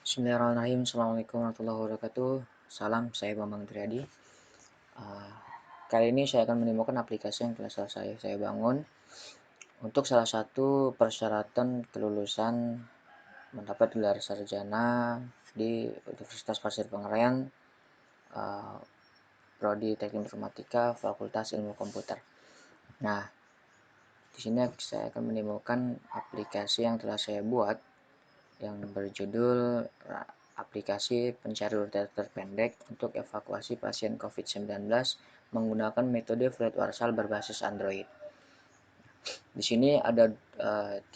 Bismillahirrahmanirrahim. Assalamualaikum warahmatullahi wabarakatuh. Salam, saya Bambang Triadi. Uh, Kali ini saya akan menemukan aplikasi yang telah selesai saya bangun untuk salah satu persyaratan kelulusan mendapat gelar sarjana di Universitas Pasir Pengarayan, Prodi Teknik Informatika, Fakultas Ilmu Komputer. Nah, di sini saya akan menemukan aplikasi yang telah saya buat yang berjudul aplikasi pencari rute terpendek untuk evakuasi pasien COVID-19 menggunakan metode flat warsal berbasis Android. Di sini ada 3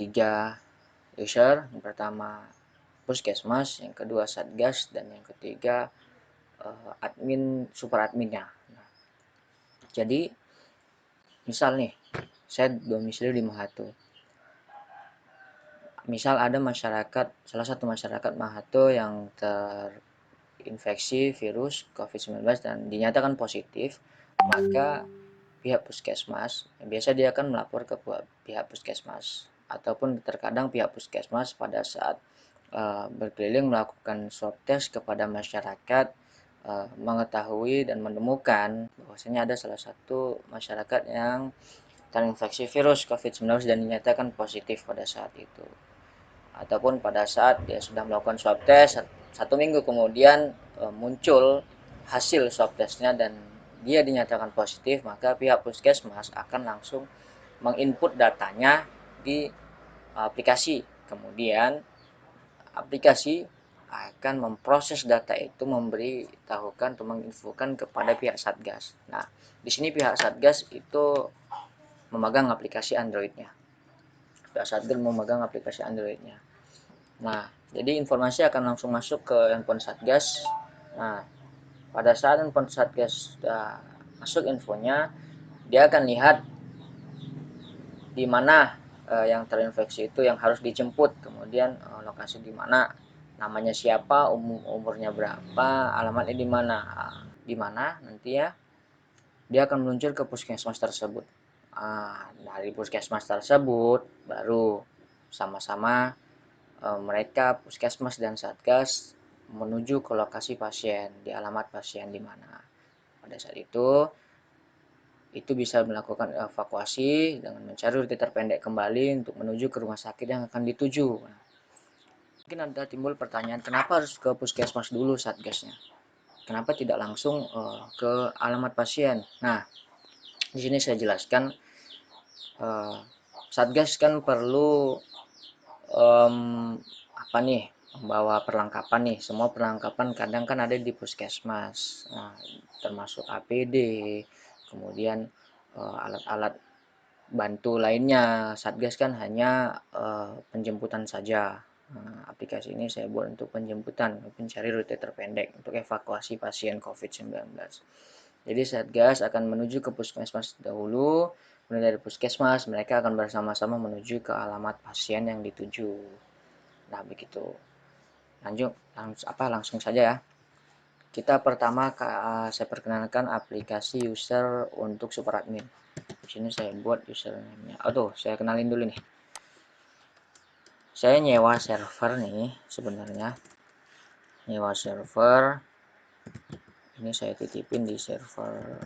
user. Yang pertama puskesmas, yang kedua satgas, dan yang ketiga admin super adminnya. Nah, jadi misal nih, saya domisili di Mahato. Misal ada salah satu masyarakat Mahato yang terinfeksi virus COVID-19 dan dinyatakan positif, maka pihak puskesmas, biasa dia akan melapor ke pihak puskesmas, ataupun terkadang pihak puskesmas pada saat berkeliling melakukan swab test kepada masyarakat, mengetahui dan menemukan bahwasanya ada salah satu masyarakat yang terinfeksi virus COVID-19 dan dinyatakan positif pada saat itu. Ataupun pada saat dia sudah melakukan swab test, 1 minggu kemudian muncul hasil swab testnya dan dia dinyatakan positif, maka pihak puskesmas akan langsung menginput datanya di aplikasi. Kemudian aplikasi akan memproses data itu, memberitahukan atau menginfokan kepada pihak satgas. Nah, di sini pihak satgas itu memegang aplikasi Androidnya. Pihak satgas memegang aplikasi Androidnya. Nah, jadi informasi akan langsung masuk ke handphone satgas. Nah, pada saat handphone satgas sudah masuk infonya, dia akan lihat di mana yang terinfeksi itu yang harus dijemput, kemudian lokasi di mana, namanya siapa, umurnya berapa, alamatnya di mana nanti ya dia akan meluncur ke puskesmas tersebut. Dari puskesmas tersebut baru sama-sama mereka puskesmas dan satgas menuju ke lokasi pasien, di alamat pasien di mana. Pada saat itu bisa melakukan evakuasi dengan mencari rute terpendek kembali untuk menuju ke rumah sakit yang akan dituju. Nah, mungkin ada timbul pertanyaan, kenapa harus ke puskesmas dulu satgasnya? Kenapa tidak langsung ke alamat pasien? Nah, di sini saya jelaskan, satgas kan perlu apa nih, membawa perlengkapan nih. Semua perlengkapan kadang kan ada di puskesmas, termasuk APD, kemudian alat-alat bantu lainnya. Satgas kan hanya penjemputan saja. Aplikasi ini saya buat untuk penjemputan, mencari rute terpendek untuk evakuasi pasien COVID-19. Jadi satgas akan menuju ke puskesmas dahulu, kemudian dari puskesmas mereka akan bersama-sama menuju ke alamat pasien yang dituju. Nah, begitu. Langsung saja ya. Kita pertama saya perkenalkan aplikasi user untuk super admin. Di sini saya buat username-nya. Saya kenalin dulu nih. Saya nyewa server nih sebenarnya. Nyewa server. Ini saya titipin di server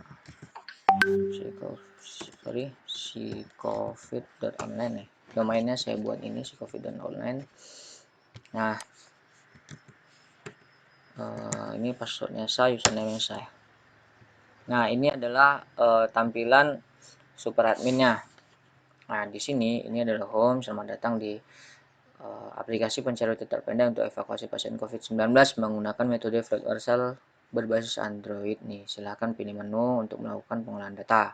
covid.online nih. Domainnya saya buat ini covid.online. Nah, ini passwordnya saya, username saya. Nah, ini adalah tampilan super adminnya. Nah, di sini ini adalah home. Selamat datang di aplikasi pencari rute terpendek untuk evakuasi pasien COVID-19 menggunakan metode flat warsal berbasis Android nih. Silahkan pilih menu untuk melakukan pengolahan data.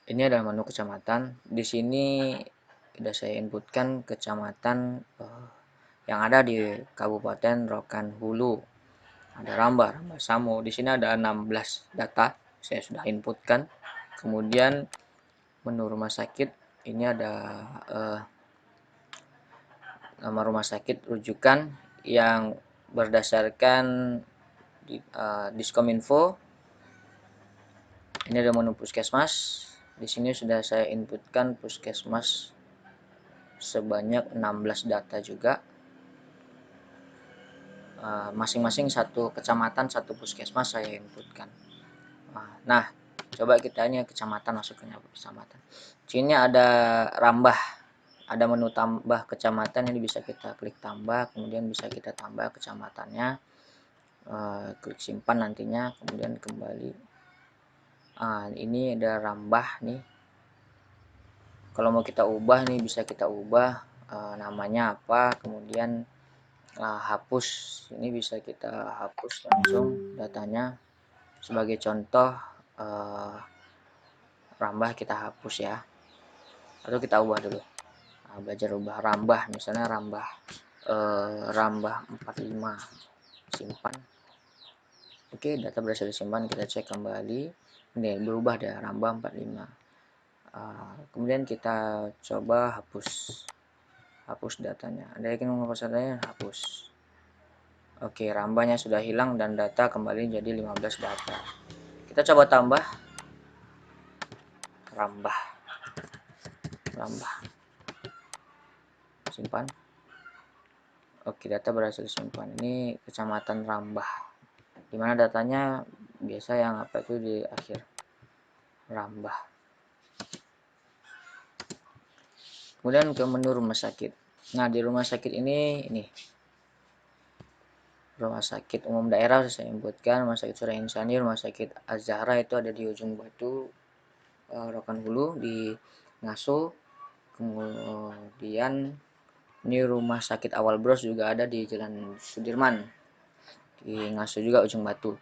Ini adalah menu kecamatan. Di sini sudah saya inputkan kecamatan yang ada di Kabupaten Rokan Hulu. Ada Rambah Samo. Di sini ada 16 data saya sudah inputkan. Kemudian menu rumah sakit, ini ada nama rumah sakit rujukan yang berdasarkan Diskominfo. Ini ada menu puskesmas. Di sini sudah saya inputkan puskesmas sebanyak 16 data juga, masing-masing satu kecamatan, satu puskesmas saya inputkan. Nah, coba kita ini kecamatan, masuknya kecamatan. Sini ada Rambah, ada menu tambah kecamatan, ini bisa kita klik tambah, kemudian bisa kita tambah kecamatannya, klik simpan nantinya, kemudian kembali. Ini ada Rambah nih. Kalau mau kita ubah nih, bisa kita ubah namanya apa, kemudian hapus, ini bisa kita hapus langsung datanya. Sebagai contoh, Rambah kita hapus ya, atau kita ubah dulu. Belajar ubah Rambah, misalnya Rambah Rambah 45, simpan. Oke, data berhasil disimpan, kita cek kembali. Ini berubah deh, Rambah 45. Kemudian kita coba hapus datanya. Anda yakin menghapus datanya? Hapus. Oke, Rambahnya sudah hilang dan data kembali jadi 15 data. Kita coba tambah Rambah, simpan. Oke, data berhasil disimpan. Ini kecamatan Rambah, dimana datanya biasa yang apa itu di akhir Rambah. Kemudian ke menu rumah sakit. Nah, di rumah sakit ini rumah sakit umum daerah saya inputkan, rumah sakit Surya Insani, rumah sakit Az-Zahra itu ada di ujung Batu, Rokan Hulu di Ngaso. Kemudian ini rumah sakit Awal Bros juga ada di Jalan Sudirman di Ngaso juga, ujung Batu.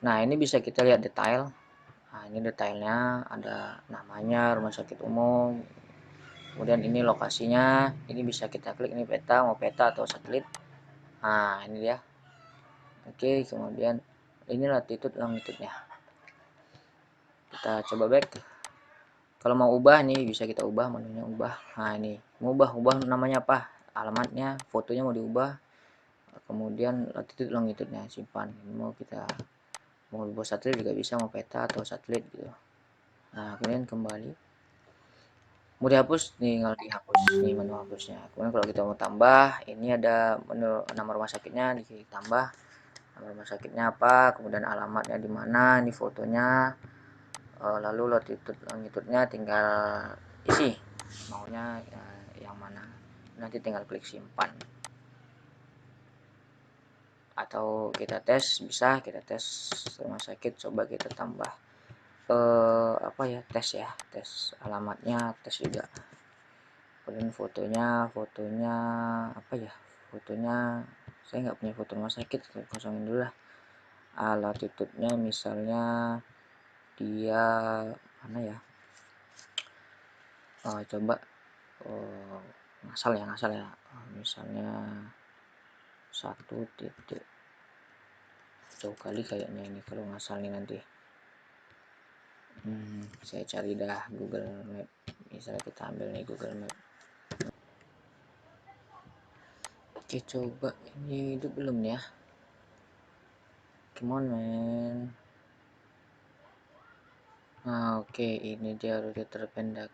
Nah, ini bisa kita lihat detail. Ini detailnya, ada namanya rumah sakit umum, kemudian ini lokasinya, ini bisa kita klik, ini peta, mau peta atau satelit. Ini dia. Oke, kemudian ini latitude longitude-nya. Kita coba back. Kalau mau ubah nih, bisa kita ubah, menunya ubah. Ini mau ubah namanya apa, alamatnya, fotonya mau diubah, kemudian latitude longitude-nya simpan. Ini mau buat satelit juga bisa, mau peta atau satelit gitu. Kemudian kembali, mau dihapus, tinggal dihapus, ini menu hapusnya. Kemudian kalau kita mau tambah, ini ada menu nama rumah sakitnya, ditambah nama rumah sakitnya apa, kemudian alamatnya di mana, ini fotonya, lalu latitude longitude-nya tinggal isi maunya yang mana, nanti tinggal klik simpan. Atau kita tes, bisa kita tes rumah sakit, coba kita tambah tes alamatnya, tes juga. Kemudian fotonya apa ya, fotonya saya nggak punya foto rumah sakit, kosongin dulu lah. Latitude-nya misalnya dia mana ya, coba ngasal ya, misalnya 1 titik, jauh kali kayaknya ini kalau ngasal nih nanti. Saya cari dah Google Map, misalnya kita ambil nih Google Map. Oke, coba ini hidup belum ya, come on man. Oke, ini dia rute terpendek.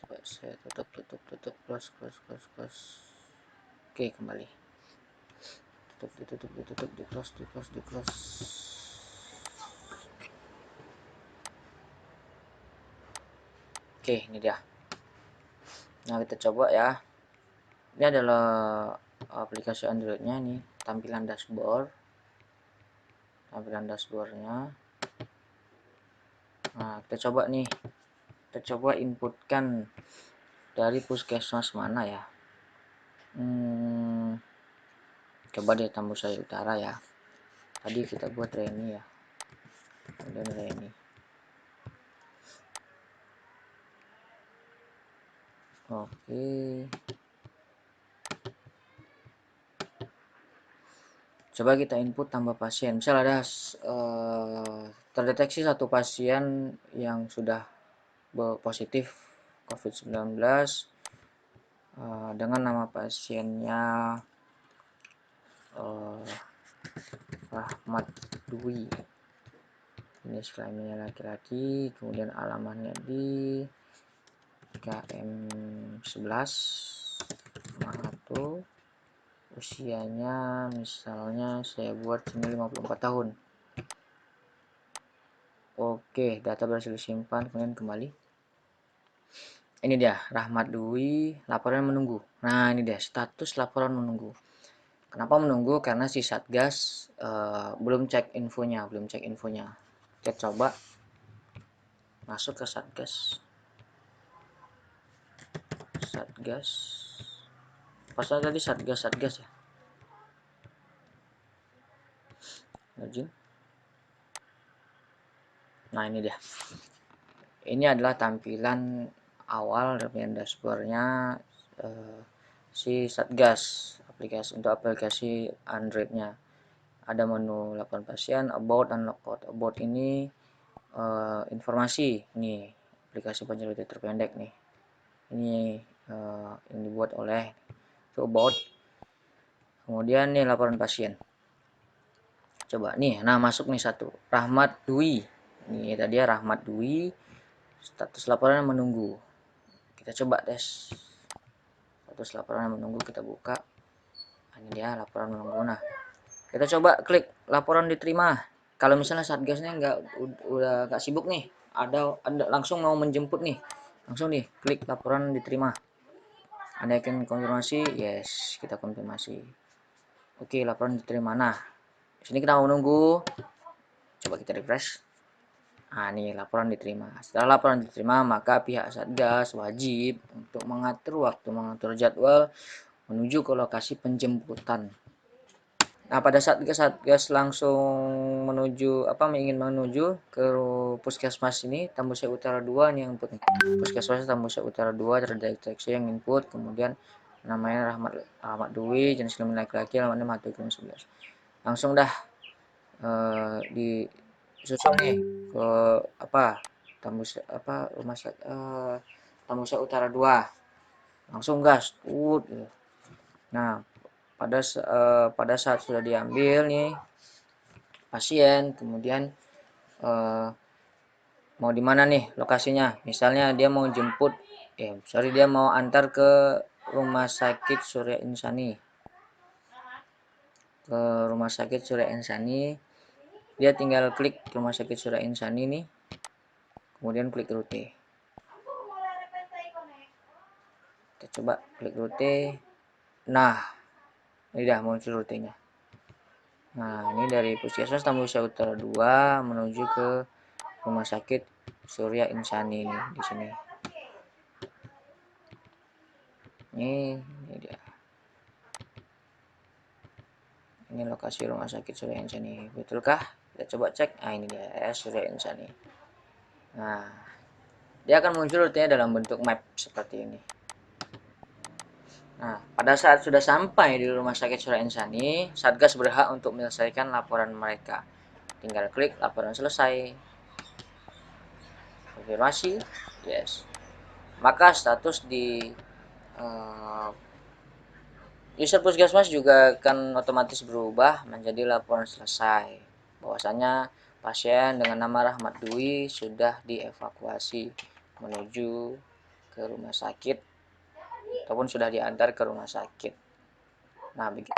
Coba saya tutup, close. Oke, kembali, ditutup, di close. Oke, ini dia. Nah, kita coba ya. Ini adalah aplikasi Android-nya nih, tampilan dashboard-nya. Nah, kita coba inputkan dari puskesmas mana ya. Coba deh Tambusari Utara ya. Tadi kita buat Reni ya. Kemudian Reni. Oke. Coba kita input tambah pasien. Misal ada terdeteksi satu pasien yang sudah positif COVID-19 dengan nama pasiennya Rahmat Dwi. Ini kelaminnya laki-laki, kemudian alamatnya di KM11 Mahato, usianya misalnya saya buat sini 54 tahun. Oke, data berhasil disimpan, kemudian kembali. Ini dia, Rahmat Dwi, laporan menunggu. Nah, ini dia, status laporan menunggu. Kenapa menunggu? Karena si Satgas belum cek infonya, Kita coba masuk ke Satgas. Pasal tadi Satgas ya. Login. Nah, ini dia. Ini adalah tampilan awal dari dashboardnya si Satgas untuk aplikasi Android-nya. Ada menu laporan pasien, about dan logout. About ini informasi nih, aplikasi penjelajah terpendek nih. Ini yang dibuat oleh about. Kemudian nih laporan pasien. Coba nih, nah masuk nih satu, Rahmat Dwi. Ini tadi ya, Rahmat Dwi. Status laporan menunggu. Kita coba tes. Status laporan menunggu, kita buka. Ini dia laporan menunggu. Nah, kita coba klik laporan diterima. Kalau misalnya Satgasnya udah nggak sibuk nih, ada langsung mau menjemput nih, langsung nih klik laporan diterima. Anda yakin konfirmasi? Yes, kita konfirmasi. Oke, laporan diterima. Nah, di sini kita mau menunggu. Coba kita refresh. Nah, ini laporan diterima. Setelah laporan diterima, maka pihak Satgas wajib untuk mengatur jadwal menuju ke lokasi penjemputan. Nah, pada saat Satgas langsung ingin menuju ke Puskesmas ini, Tambusai Utara 2 ini yang input. Puskesmas Tambusai Utara 2 terdeteksi yang input, kemudian namanya Rahmat Dwi, jenis kelamin laki-laki, alamatnya Mahato 11. Langsung dah disusun nih ke Tambusai Utara 2. Langsung gas. Nah, pada saat sudah diambil nih pasien, kemudian mau di mana nih lokasinya, misalnya dia mau jemput dia mau antar ke rumah sakit Surya Insani, dia tinggal klik rumah sakit Surya Insani nih, kemudian klik rute. Kita coba klik rute. Nah, ini dah muncul rutenya. Nah, ini dari Puskesmas Tambusai Utara 2 menuju ke rumah sakit Surya Insani nih di sini. Ini dia. Ini lokasi rumah sakit Surya Insani. Betulkah? Kita coba cek. Nah, ini dia Surya Insani. Nah, dia akan muncul rutenya dalam bentuk map seperti ini. Nah, pada saat sudah sampai di rumah sakit Surya Insani, Satgas berhak untuk menyelesaikan laporan mereka. Tinggal klik laporan selesai. Konfirmasi, yes. Maka status di user Puskesmas juga akan otomatis berubah menjadi laporan selesai. Bahwasanya pasien dengan nama Rahmat Dwi sudah dievakuasi menuju ke rumah sakit ataupun sudah diantar ke rumah sakit. Nah, begitu.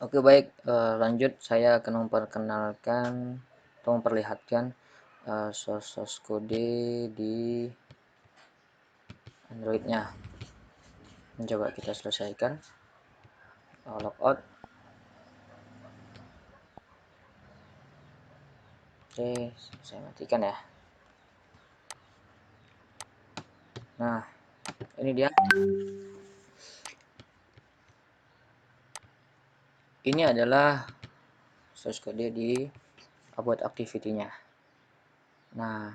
Oke, baik, lanjut saya akan memperkenalkan atau memperlihatkan source kode di Android-nya. Coba kita selesaikan. Logout. Oke, saya matikan ya. Nah, ini dia. Ini adalah source kode di about activity-nya. Nah,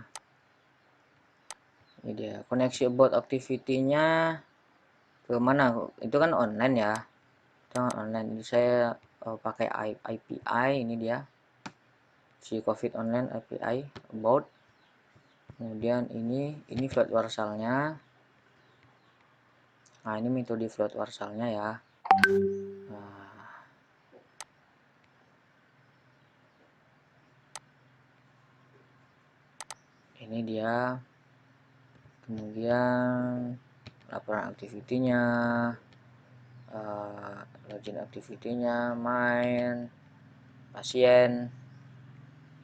ini dia koneksi about activity-nya ke mana? Itu kan online ya. Itu online. Jadi saya pakai API, ini dia. Si COVID online API about. Kemudian ini float warsalnya. Nah, ini metode float warsalnya ya. Nah, ini dia kemudian laporan aktivitinya, login aktivitinya, main, pasien,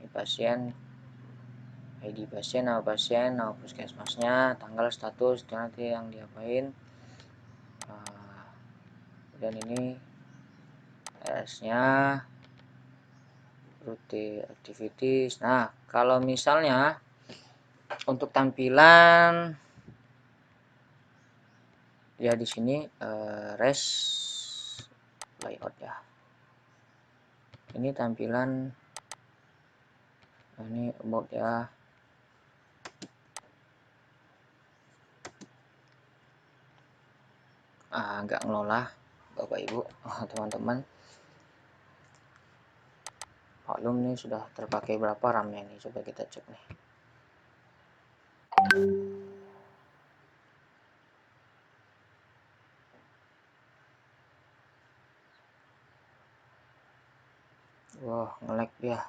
ini pasien, ID pasien, nama puskesmasnya, tanggal, status, itu nanti yang diapain. Dan ini RS-nya, rute activities. Nah, kalau misalnya untuk tampilan ya di sini res layout ya. Ini tampilan ini about ya. Nggak ngelola Bapak Ibu, teman-teman. Maklum nih sudah terpakai berapa RAM-nya nih, coba kita cek nih. Wah, nge-lag dia.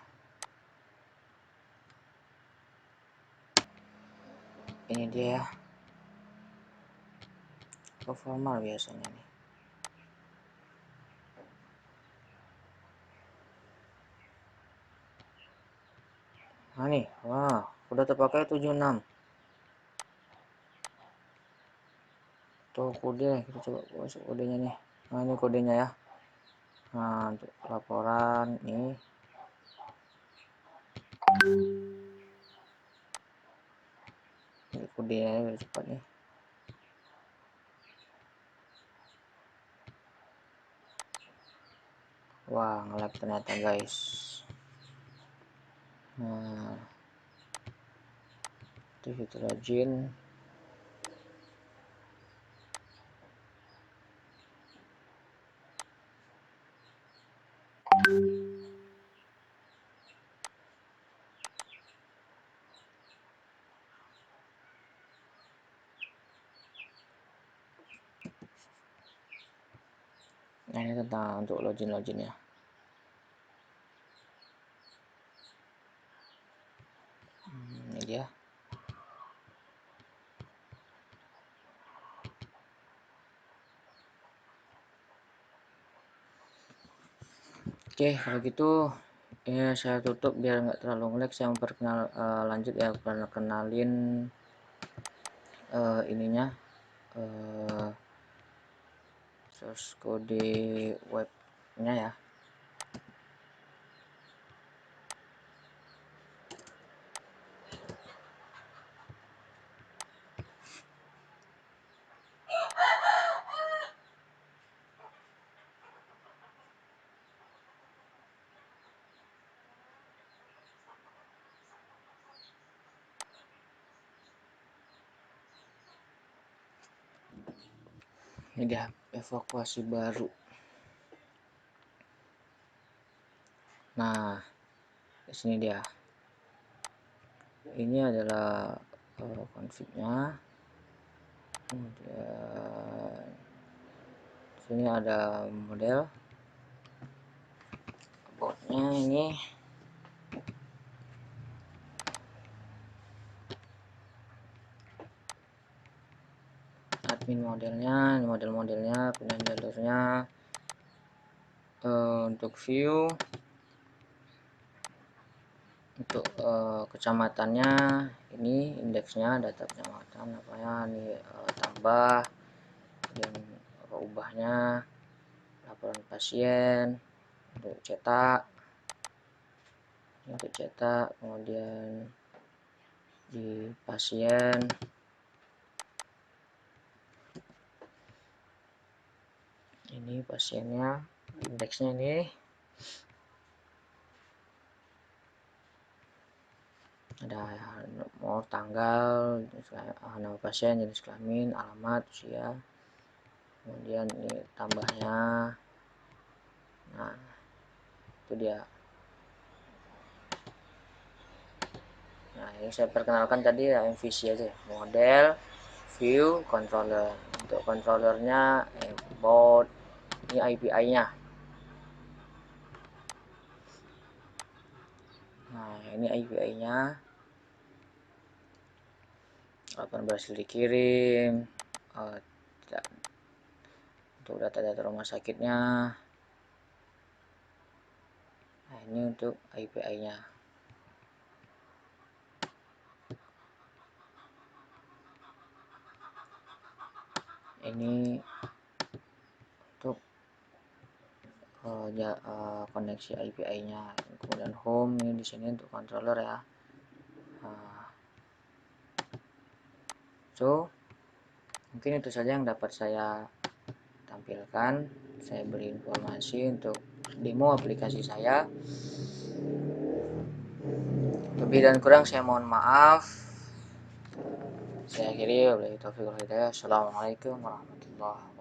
Ini dia ya. Performa biasanya nih. Nah nih, wah, udah terpakai 76. Tuh kode, kita coba masuk kodenya nih. Nah, ini kodenya ya. Nah, untuk laporan ini kodenya biar cepat nih. Wah, nge-lag ternyata guys. Nah, itu rajin. Nah, ini tentang untuk login ya. Ini dia. Oke, kalau gitu ya saya tutup biar nggak terlalu ngelag. Saya lanjut ya, kenalin ininya source kode webnya ya. Ini dia evakuasi baru. Nah, di sini dia. Ini adalah config-nya. Kemudian sini ada model. About-nya ini. Admin modelnya, ini model-modelnya, pindah jalurnya. Untuk view, untuk kecamatannya ini indeksnya, data kecamatan apanya ini tambah, dan apa ubahnya, laporan pasien untuk cetak, kemudian di pasien ini pasiennya, indeksnya ini ada mau tanggal, nama pasien, jenis kelamin, alamat, usia, kemudian ini tambahnya. Nah, itu dia. Nah, ini saya perkenalkan tadi ya, MVC aja, model, view, controller. Untuk controllernya about, ini API-nya. Nah, ini API-nya. laporan berhasil dikirim, untuk data-data rumah sakitnya. Nah, ini untuk API-nya. Ini untuk koneksi API-nya. Kemudian home ini di sini untuk controller ya. So, mungkin itu saja yang dapat saya tampilkan. Saya beri informasi untuk demo aplikasi saya. Lebih dan kurang saya mohon maaf. Saya akhiri, wabillahi taufiq wal hidayah. Assalamualaikum warahmatullahi wabarakatuh.